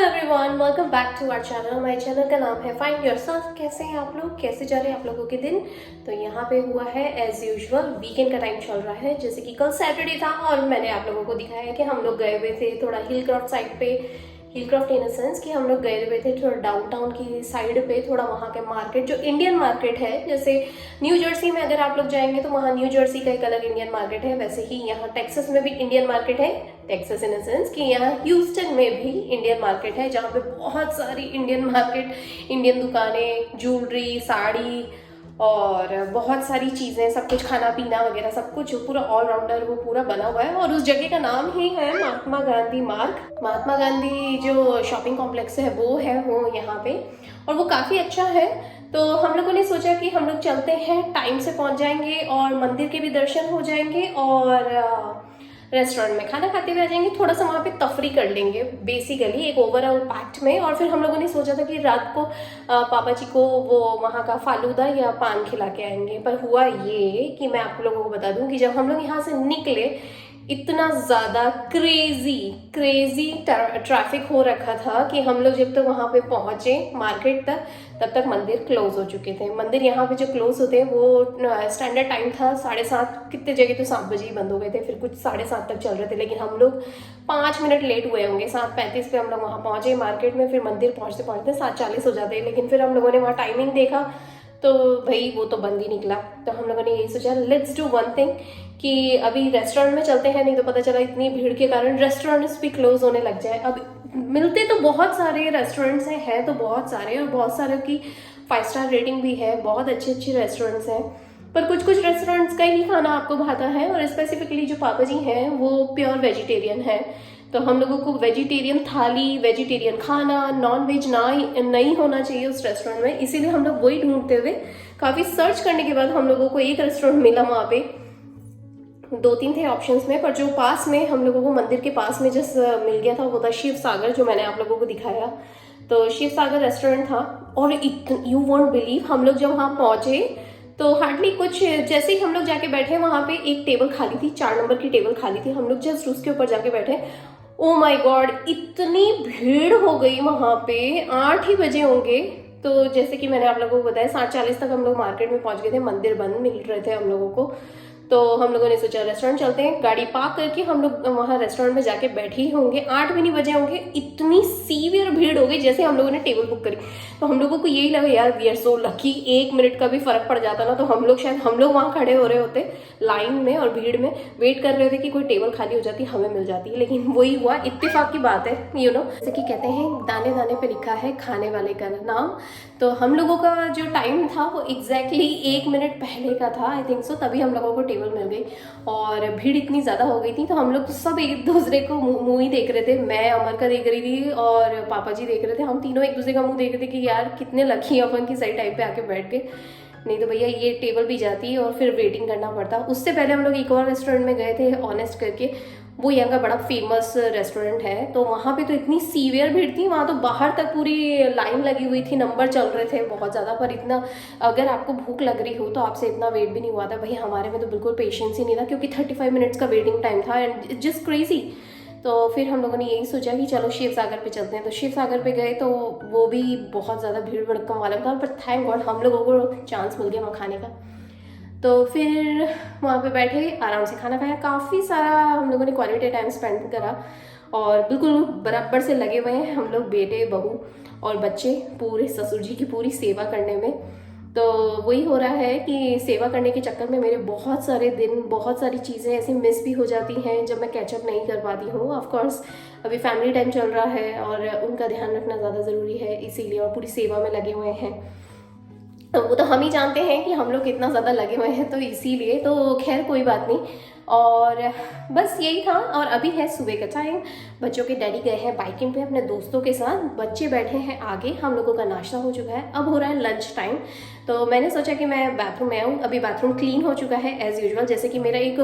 Everyone, welcome back to our channel. हमारे channel का नाम है फाइंड योरसेल्फ। कैसे हैं आप लोग, कैसे जा रहे हैं आप लोगों के दिन? तो यहाँ पे हुआ है एज यूजुअल, वीकेंड का टाइम चल रहा है। जैसे कि कल सैटरडे था और मैंने आप लोगों को दिखाया है कि हम लोग गए हुए थे थोड़ा हिल क्रॉफ्ट साइड पे। हिल क्रॉफ्ट इन सेंस कि हम लोग गए हुए थे थोड़ा डाउनटाउन की साइड पे, थोड़ा वहाँ के मार्केट जो इंडियन मार्केट है। जैसे न्यू जर्सी में अगर आप लोग जाएंगे तो वहाँ न्यू जर्सी का एक अलग इंडियन मार्केट है, वैसे ही यहाँ टेक्सास में भी इंडियन मार्केट है। टेक्सास इन सेंस कि यहाँ ह्यूस्टन में भी इंडियन मार्केट है, जहाँ पे बहुत सारी इंडियन मार्केट, इंडियन दुकानें, ज्वेलरी, साड़ी और बहुत सारी चीज़ें, सब कुछ खाना पीना वगैरह सब कुछ पूरा ऑलराउंडर वो पूरा बना हुआ है। और उस जगह का नाम ही है महात्मा गांधी मार्ग। महात्मा गांधी जो शॉपिंग कॉम्प्लेक्स है वो है वो यहाँ पे, और वो काफ़ी अच्छा है। तो हम लोगों ने सोचा कि हम लोग चलते हैं, टाइम से पहुँच जाएंगे और मंदिर के भी दर्शन हो जाएंगे और रेस्टोरेंट में खाना खाते हुए आ जाएंगे। थोड़ा सा वहाँ पे तफरी कर लेंगे बेसिकली एक ओवरऑल पैक्ट में। और फिर हम लोगों ने सोचा था कि रात को पापा जी को वो वहाँ का फालूदा या पान खिला के आएंगे। पर हुआ ये कि मैं आप लोगों को बता दूं कि जब हम लोग यहाँ से निकले इतना ज़्यादा क्रेजी ट्रैफिक हो रखा था कि हम लोग जब तक वहाँ पे पहुँचे मार्केट तक, तब तक मंदिर क्लोज हो चुके थे। मंदिर यहाँ पे जो क्लोज होते हैं वो स्टैंडर्ड टाइम था 7:30, कितने जगह तो 7 बजे ही बंद हो गए थे, फिर कुछ 7:30 तक चल रहे थे। लेकिन हम लोग 5 मिनट लेट हुए होंगे, 7:35 पे हम लोग वहाँ पहुँचे मार्केट में। फिर मंदिर पहुँचते पहुँचते 7:40 हो जाते हैं। लेकिन फिर हम लोगों ने वहाँ टाइमिंग देखा तो भाई वो तो बंद ही निकला। तो हम लोगों ने यही सोचा लेट्स डू वन थिंग कि अभी रेस्टोरेंट में चलते हैं, नहीं तो पता चला इतनी भीड़ के कारण रेस्टोरेंट्स भी क्लोज होने लग जाए। अब मिलते तो बहुत सारे रेस्टोरेंट्स हैं तो बहुत सारे, और बहुत सारे की 5 स्टार रेटिंग भी है, बहुत अच्छे रेस्टोरेंट्स हैं। पर कुछ रेस्टोरेंट्स का ही खाना आपको भाता है, और स्पेसिफिकली जो पापा जी हैं वो प्योर वेजिटेरियन है। तो हम लोगों को वेजिटेरियन थाली, वेजिटेरियन खाना, नॉन वेज नहीं होना चाहिए उस रेस्टोरेंट में। इसीलिए हम लोग वही ढूंढते हुए काफ़ी सर्च करने के बाद हम लोगों को एक रेस्टोरेंट मिला। वहाँ पे 2-3 थे ऑप्शंस में, पर जो पास में हम लोगों को मंदिर के पास में जिस मिल गया था वो था शिव सागर, जो मैंने आप लोगों को दिखाया। तो शिव सागर रेस्टोरेंट था, और यू वोंट बिलीव हम लोग जब वहाँ पहुँचे तो हार्डली कुछ जैसे ही हम लोग जाके बैठे, वहाँ पे एक टेबल खाली थी, 4 नंबर की टेबल खाली थी। हम लोग जस्ट उसके ऊपर जाके बैठे, ओ माय गॉड इतनी भीड़ हो गई वहाँ पे। 8 ही बजे होंगे, तो जैसे कि मैंने आप लोगों को बताया 7:40 तक हम लोग मार्केट में पहुँच गए थे, मंदिर बंद मिल रहे थे हम लोगों को। तो हम लोगों ने सोचा रेस्टोरेंट चलते हैं। गाड़ी पार्क करके हम लोग वहाँ रेस्टोरेंट में जाके बैठे ही होंगे, 8 भी नहीं बजे होंगे, इतनी सीवियर भीड़ हो गई। जैसे हम लोगों ने टेबल बुक करी तो हम लोगों को यही लगा यार we are so lucky, 1 minute का भी फर्क पड़ जाता ना तो हम लोग शायद वहाँ खड़े हो रहे होते लाइन में और भीड़ में वेट कर रहे होते कि कोई टेबल खाली हो जाती, हमें मिल जाती। लेकिन वही हुआ, इत्तेफाक की बात है यू नो। जैसे कि कहते हैं दाने दाने पे लिखा है खाने वाले का नाम। तो हम लोगों का जो टाइम था वो एग्जैक्टली 1 मिनट पहले का था, आई थिंक सो, तभी हम लोगों को टेबल मिल गई। और भीड़ इतनी ज़्यादा हो गई थी तो हम लोग तो सब एक दूसरे को मुँह ही देख रहे थे। मैं अमर का देख रही थी और पापा जी देख रहे थे, हम तीनों एक दूसरे का मुँह देख रहे थे कि यार कितने लकी अपन की सही टाइम पे आके बैठ के, नहीं तो भैया ये टेबल भी जाती और फिर वेटिंग करना पड़ता। उससे पहले हम लोग एक और रेस्टोरेंट में गए थे ऑनेस्ट करके, वो यहाँ का बड़ा फेमस रेस्टोरेंट है। तो वहाँ पे तो इतनी सीवियर भीड़ थी, वहाँ तो बाहर तक पूरी लाइन लगी हुई थी, नंबर चल रहे थे बहुत ज़्यादा। पर इतना अगर आपको भूख लग रही हो तो आपसे इतना वेट भी नहीं हुआ था। भाई हमारे में तो बिल्कुल पेशेंस ही नहीं था, क्योंकि 35 मिनट्स का वेटिंग टाइम था एंड जस्ट क्रेजी। तो फिर हम लोगों ने यही सोचा कि चलो शिव सागर पे चलते हैं। तो शिव सागर पे गए तो वो भी बहुत ज़्यादा भीड़ भड़कम वाला था, पर थैंक गॉड हम लोगों को चांस मिल गया वहाँ खाने का। तो फिर वहाँ पे बैठे आराम से खाना खाया, काफ़ी सारा हम लोगों ने क्वालिटी टाइम स्पेंड करा, और बिल्कुल बराबर से लगे हुए हैं हम लोग बेटे बहू और बच्चे पूरे ससुर जी की पूरी सेवा करने में। तो वही हो रहा है कि सेवा करने के चक्कर में मेरे बहुत सारे दिन, बहुत सारी चीज़ें ऐसी मिस भी हो जाती हैं जब मैं कैचअप नहीं कर पाती हूँ। ऑफकोर्स अभी फैमिली टाइम चल रहा है और उनका ध्यान रखना ज़्यादा ज़रूरी है, इसीलिए, और पूरी सेवा में लगे हुए हैं। वो तो हम ही जानते हैं कि हम लोग कितना ज़्यादा लगे हुए हैं, तो इसीलिए तो खैर कोई बात नहीं। और बस यही था। और अभी है सुबह का टाइम, बच्चों के डैडी गए हैं बाइकिंग पे अपने दोस्तों के साथ, बच्चे बैठे हैं आगे, हम लोगों का नाश्ता हो चुका है, अब हो रहा है लंच टाइम। तो मैंने सोचा कि मैं बाथरूम में आऊँ। अभी बाथरूम क्लीन हो चुका है एज़ यूजुअल। जैसे कि मेरा एक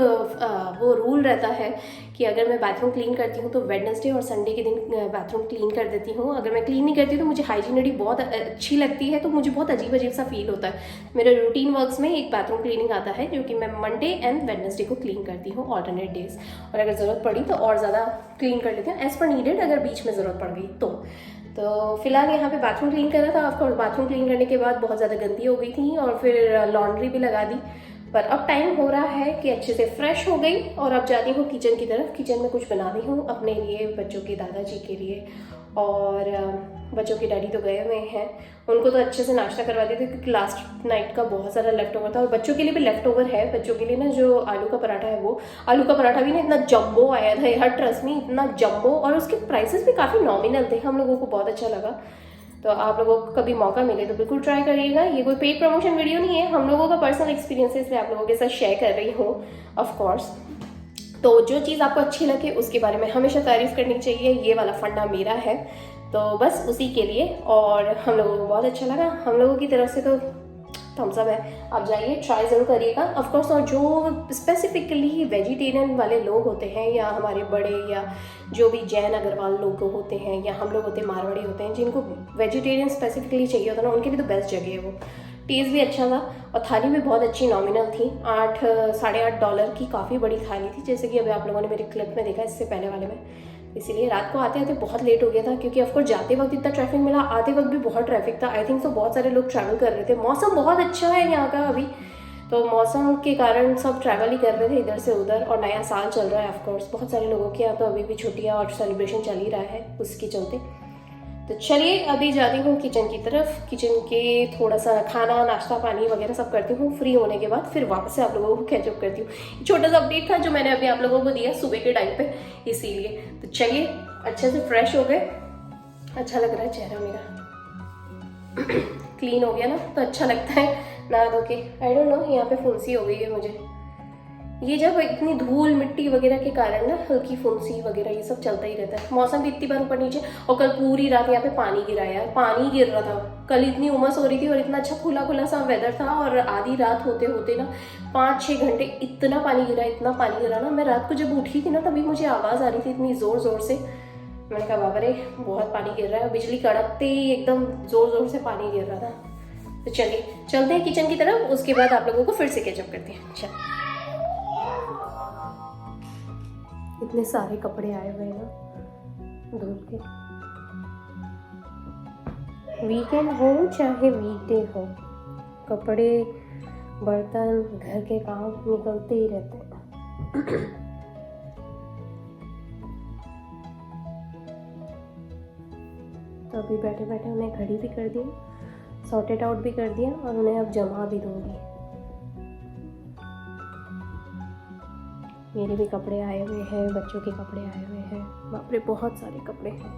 वो रूल रहता है कि अगर मैं बाथरूम क्लीन करती हूँ तो वेडनेसडे और संडे के दिन बाथरूम क्लीन कर देती हूँ। अगर मैं क्लीन नहीं करती तो मुझे हाइजीनिटी बहुत अच्छी लगती है, तो मुझे बहुत अजीब सा फील होता है। मेरे रूटीन वर्क्स में एक बाथरूम क्लीनिंग आता है जो कि मैं मंडे एंड वेडनेसडे को क्लीन करती हूँ ऑल्टरनेट डेज, और अगर ज़रूरत पड़ी तो और ज़्यादा क्लीन कर लेती हूँ एज़ पर नीडेड, अगर बीच में ज़रूरत पड़ गई तो फिलहाल यहाँ पे बाथरूम क्लीन करा था। ऑफकोर्स बाथरूम क्लीन करने के बाद बहुत ज़्यादा गंदी हो गई थी और फिर लॉन्ड्री भी लगा दी, पर अब टाइम हो रहा है कि अच्छे से फ्रेश हो गई और अब जाती हूँ किचन की तरफ। किचन में कुछ बना रही हूँ अपने लिए, बच्चों के दादाजी के लिए, और बच्चों के डैडी तो गए हुए हैं, उनको तो अच्छे से नाश्ता करवा देते क्योंकि लास्ट नाइट का बहुत सारा लेफ्ट ओवर था, और बच्चों के लिए भी लेफ्ट ओवर है। बच्चों के लिए ना जो आलू का पराठा है, वो आलू का पराठा भी ना इतना जंबो आया था यार, ट्रस्ट में इतना जंबो, और उसके प्राइसेस भी काफ़ी नॉमिनल थे, हम लोगों को बहुत अच्छा लगा। तो आप लोगों को कभी मौका मिले तो बिल्कुल ट्राई करिएगा। ये कोई पेड प्रमोशन वीडियो नहीं है, हम लोगों का पर्सनल एक्सपीरियंसेस मैं आप लोगों के साथ शेयर कर रही हूँ ऑफ कोर्स। तो जो चीज़ आपको अच्छी लगे उसके बारे में हमेशा तारीफ करनी चाहिए, ये वाला फंडा मेरा है, तो बस उसी के लिए। और हम लोगों को बहुत अच्छा लगा, हम लोगों की तरफ से तो थम्स अप है, आप जाइए ट्राई ज़रूर करिएगा ऑफ कोर्स। और जो स्पेसिफिकली वेजिटेरियन वाले लोग होते हैं, या हमारे बड़े, या जो भी जैन अग्रवाल लोग होते हैं, या हम लोग होते हैं मारवाड़ी होते हैं, जिनको वेजिटेरियन स्पेसिफिकली चाहिए होता है ना, उनके लिए तो बेस्ट जगह है वो। टेस्ट भी अच्छा था और थाली भी बहुत अच्छी नॉमिनल थी, $8-8.5 की काफ़ी बड़ी थाली थी, जैसे कि अभी आप लोगों ने मेरे क्लिप में देखा, इससे पहले वाले में। इसीलिए रात को आते आते बहुत लेट हो गया था, क्योंकि ऑफकोर्स जाते वक्त इतना ट्रैफिक मिला, आते वक्त भी बहुत ट्रैफिक था। आई थिंक तो बहुत सारे लोग ट्रैवल कर रहे थे, मौसम बहुत अच्छा है यहाँ का अभी, तो मौसम के कारण सब ट्रैवल ही कर रहे थे इधर से उधर, और नया साल चल रहा है ऑफकोर्स, बहुत सारे लोगों के यहाँ तो अभी भी छुट्टियाँ और सेलिब्रेशन चल ही रहा है उसके चलते। तो चलिए अभी जाती हूँ किचन की तरफ, किचन के थोड़ा सा खाना नाश्ता पानी वगैरह सब करती हूँ, फ्री होने के बाद फिर वापस से आप लोगों को कैचअप करती हूँ। छोटा सा अपडेट था जो मैंने अभी आप लोगों को दिया सुबह के टाइम पे, इसीलिए। तो चलिए अच्छे से फ्रेश हो गए, अच्छा लग रहा है चेहरा मेरा क्लीन हो गया ना, तो अच्छा लगता है नहा धो के। आई डोंट नो, यहाँ पे फुंसी हो गई है मुझे, ये जब इतनी धूल मिट्टी वगैरह के कारण ना हल्की फुंसी वगैरह ये सब चलता ही रहता है। मौसम भी इतनी बार ऊपर नीचे, और कल पूरी रात यहाँ पे पानी गिरा यार, पानी गिर रहा था। कल इतनी उमस हो रही थी और इतना अच्छा खुला खुला सा वेदर था, और आधी रात होते होते ना 5-6 घंटे इतना पानी गिरा ना। मैं रात को जब उठी थी ना, तभी मुझे आवाज़ आ रही थी इतनी ज़ोर ज़ोर से। मैंने कहा बाबा रे बहुत पानी गिर रहा है, बिजली कड़कते ही एकदम ज़ोर ज़ोर से पानी गिर रहा था। तो चलिए चलते हैं किचन की तरफ, उसके बाद आप लोगों को फिर से कैचअप करते हैं। चल, इतने सारे कपड़े आए हुए हैं ना धूल के, वीकेंड हो चाहे वीकडे हो, कपड़े बर्तन घर के काम निकलते ही रहते हैं। तो अभी बैठे बैठे उन्हें घड़ी भी कर दी, सॉर्टेड आउट भी कर दिया, और उन्हें अब जमा भी दूंगी। मेरे भी कपड़े आए हुए हैं, बच्चों के कपड़े आए हुए हैं, बाप रे बहुत सारे कपड़े हैं।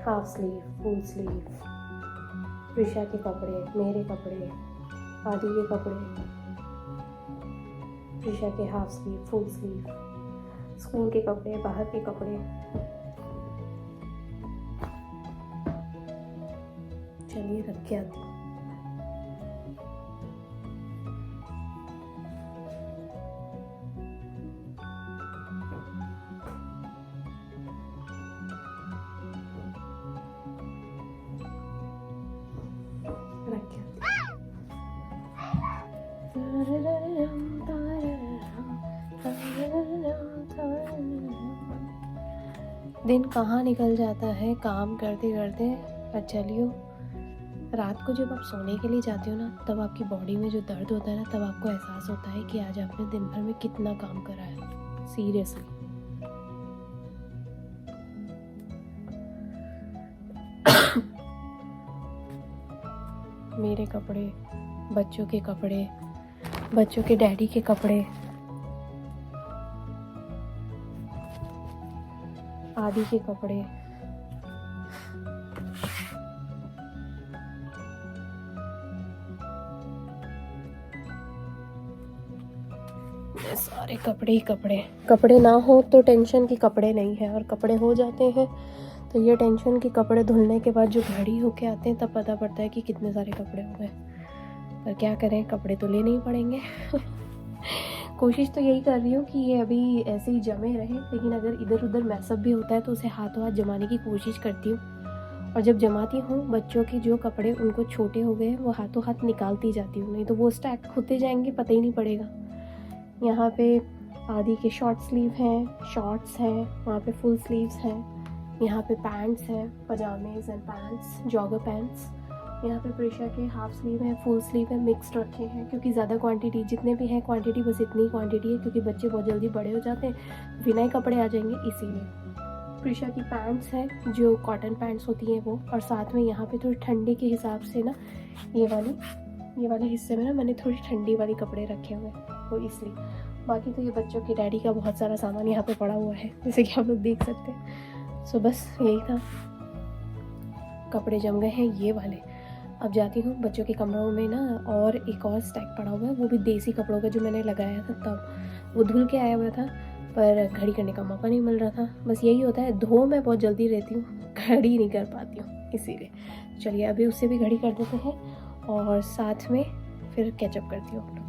Half sleeve, full sleeve, Prisha के कपड़े, मेरे कपड़े, आदि के कपड़े, प्रिशा के half sleeve, full sleeve, school के कपड़े, बाहर के कपड़े। चलिए रख के आती हूँ। रख के दिन कहाँ निकल जाता है काम करते करते। पर चलियो, रात को जब आप सोने के लिए जाते हो ना, तब आपकी बॉडी में जो दर्द होता है ना, तब आपको एहसास होता है कि आज आपने दिन भर में कितना काम करा है। सीरियसली मेरे कपड़े, बच्चों के कपड़े, बच्चों के डैडी के कपड़े, आदि के कपड़े, सारे कपड़े ही कपड़े। कपड़े ना हो तो टेंशन कि कपड़े नहीं है, और कपड़े हो जाते हैं तो ये टेंशन कि कपड़े धुलने के बाद जो घड़ी होके आते हैं तब पता पड़ता है कि कितने सारे कपड़े हो गए। पर क्या करें, कपड़े तो लेने ही पड़ेंगे। कोशिश तो यही कर रही हूँ कि ये अभी ऐसे ही जमे रहे, लेकिन अगर इधर उधर मैसअप भी होता है तो उसे हाथों हाथ जमाने की कोशिश करती हूँ। और जब जमाती हूँ बच्चों के जो कपड़े उनको छोटे हो गए वो हाथों हाथ निकालती जाती हूँ, नहीं तो वो स्टैक होते जाएंगे, पता ही नहीं पड़ेगा। यहाँ पे आदि के शॉर्ट स्लीव हैं, शॉर्ट्स हैं, वहाँ पे फुल स्लीव्स हैं, यहाँ पे पैंट्स हैं, पजामेज एंड पैंट्स, जॉगर पैंट्स। यहाँ पे प्रिशा के हाफ स्लीव है, फुल स्लीव है, मिक्स्ड रखे हैं क्योंकि ज़्यादा क्वांटिटी जितने भी हैं क्वांटिटी बस इतनी क्वांटिटी है क्योंकि बच्चे बहुत जल्दी बड़े हो जाते हैं, बिना ही कपड़े आ जाएंगे इसीलिए। प्रिशा की पैंट्स हैं जो कॉटन पैंट्स होती हैं वो, और साथ में यहाँ पे थोड़ी ठंडी के हिसाब से ना ये वाले हिस्से में ना मैंने थोड़ी ठंडी वाली कपड़े रखे हुए हैं वो इसलिए। बाकी तो ये बच्चों के डैडी का बहुत सारा सामान यहाँ पे पड़ा हुआ है जैसे कि आप लोग देख सकते हैं। सो बस यही था, कपड़े जम गए हैं ये वाले। अब जाती हूँ बच्चों के कमरों में ना, और एक और स्टैक पड़ा हुआ है वो भी देसी कपड़ों का जो मैंने लगाया था तब, वो धुल के आया हुआ था पर घड़ी करने का मौका नहीं मिल रहा था। बस यही होता है, धो मैं बहुत जल्दी रहती हूँ, घड़ी नहीं कर पाती हूँ इसीलिए। चलिए अभी उससे भी घड़ी कर देते हैं और साथ में फिर कैचअप करती हूँ आप लोग।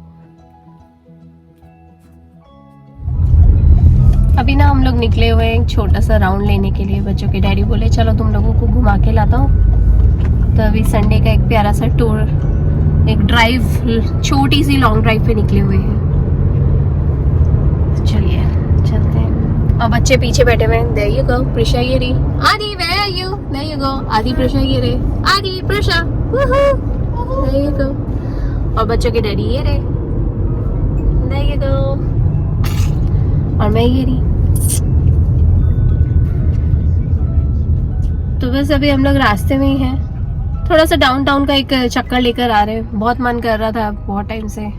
अभी ना हम लोग निकले हुए हैं एक छोटा सा राउंड लेने के लिए। बच्चों के डैडी बोले चलो तुम लोगों को घुमा के लाता हूँ, तो अभी संडे का एक प्यारा सा टूर, एक ड्राइव, छोटी सी लॉन्ग ड्राइव पे निकले हुए हैं। चलिए चलते हैं। और बच्चे पीछे बैठे हुए हैं। There you go, प्रिशा ये रही। आदि where are you? There you go, आदि प्रिशा ये रहे। आदि प्रिशा, there you go। और बच्चों के डैडी ये रहे। There you go। और मैं ये रही। तो बस अभी हम लोग रास्ते में ही हैं, थोड़ा सा डाउनटाउन का एक चक्कर लेकर आ रहे हैं। बहुत मन कर रहा था बहुत टाइम से।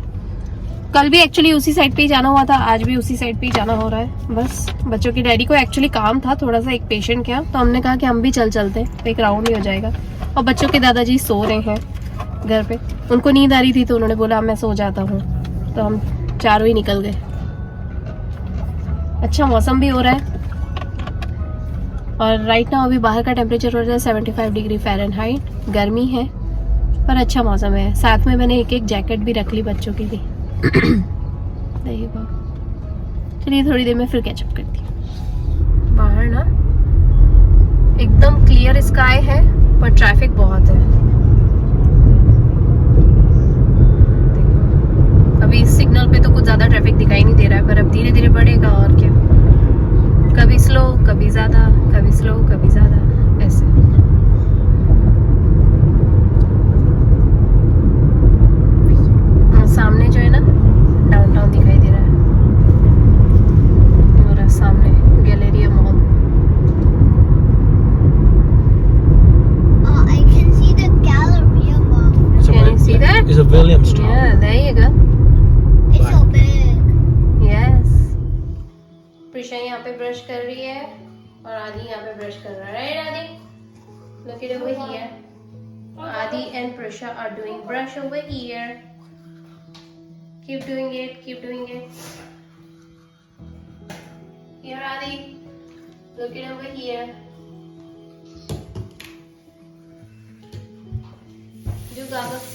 कल भी एक्चुअली उसी साइड पे ही जाना हुआ था, आज भी उसी साइड पे ही जाना हो रहा है। बस बच्चों की डैडी को एक्चुअली काम था थोड़ा सा एक पेशेंट के, तो हमने कहा कि हम भी चलते हैं, तो एक राउंड ही हो जाएगा। और बच्चों के दादाजी सो रहे हैं घर पे, उनको नींद आ रही थी तो उन्होंने बोला मैं सो जाता हूँ, तो हम चारों ही निकल गए। अच्छा मौसम भी हो रहा है और राइट नाउ अभी बाहर का टेम्परेचर हो रहा है 75 डिग्री फ़ारेनहाइट। गर्मी है पर अच्छा मौसम है। साथ में मैंने एक जैकेट भी रख ली बच्चों के लिए। चलिए थोड़ी देर में फिर कैचअप करती हूँ। बाहर ना एकदम क्लियर स्काई है पर ट्रैफिक बहुत है। अभी इस सिग्नल पे तो कुछ ज्यादा ट्रैफिक दिखाई नहीं दे रहा है, पर अब धीरे धीरे बढ़ेगा और क्या। कभी स्लो कभी ज्यादा, कभी स्लो कभी ज्यादा, ऐसे। सामने जो है ना डाउनटाउन दिखाई दे रहा है और सामने Galleria mall. Oh, I can see the Galleria Mall. Can you see that? It's a Williamstown. Yeah, there you go. It's so big. Yes. Prisha यहाँ पे ब्रश कर रही है और आदि यहाँ पे ब्रश कर रहा है। Right, Adi? Look it over here. Adi and Prisha are doing brush over here. Keep doing it. Keep doing it. Here, Adi. Look it over here. Do goggles.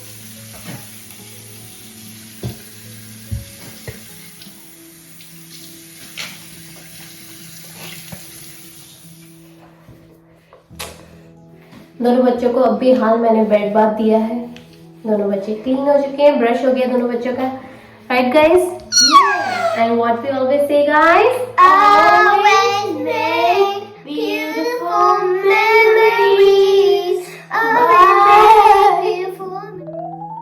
दोनों बच्चों को अब भी हाल मैंने बेड बाथ दिया है। दोनों बच्चे क्लीन हो चुके हैं, ब्रश हो गया दोनों बच्चों का। Right guys? And what we always say guys, Always make beautiful memories. Always make beautiful memories.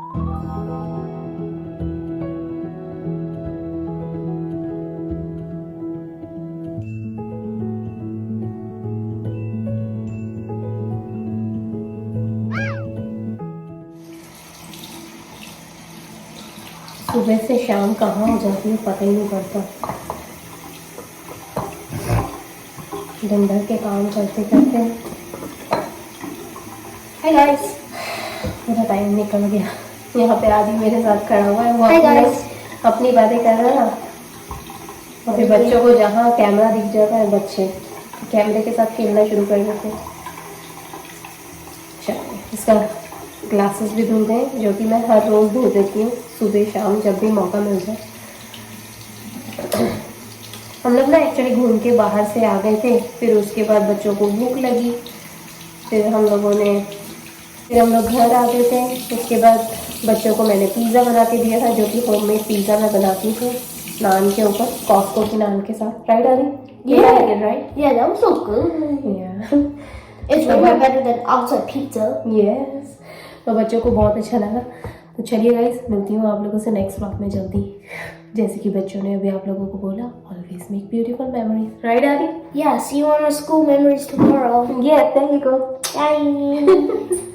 सुबह से शाम कहाँ हो जाती है पता ही नहीं पड़ता। दिन भर के काम करते करते हाय गाइस, मेरा टाइम निकल गया। यहाँ पे आदि मेरे साथ खड़ा हुआ है, वो अपनी बातें कर रहा है। और फिर बच्चों को जहाँ कैमरा दिख जाता है बच्चे कैमरे के साथ खेलना शुरू कर देते हैं। चलिए इसका ग्लासेस भी धुल गए, जो कि मैं हर रोज़ धो देती हूँ सुबह शाम जब भी मौका मिल जाए। एक्चुअली घूम के बाहर से आ गए थे, फिर उसके बाद बच्चों को भूख लगी, फिर हम लोग घर आ गए थे। उसके बाद बच्चों को मैंने पिज़्ज़ा बना के दिया था, जो कि होममेड पिज़्ज़ा मैं बनाती हूँ नान के ऊपर, कॉस्को की नान के साथ। राइट आरी? Right? Yeah, that was so good. Yeah. It's way better than outside pizza. Yes. तो बच्चों को बहुत अच्छा लगा। तो चलिए गाइस, मिलती हूँ आप लोगों से नेक्स्ट व्लॉग में जल्दी। जैसे कि बच्चों ने अभी आप लोगों को बोला, always make beautiful memories. Right आरी? Yeah, see you on our school memories tomorrow. Yeah, there you go. Bye.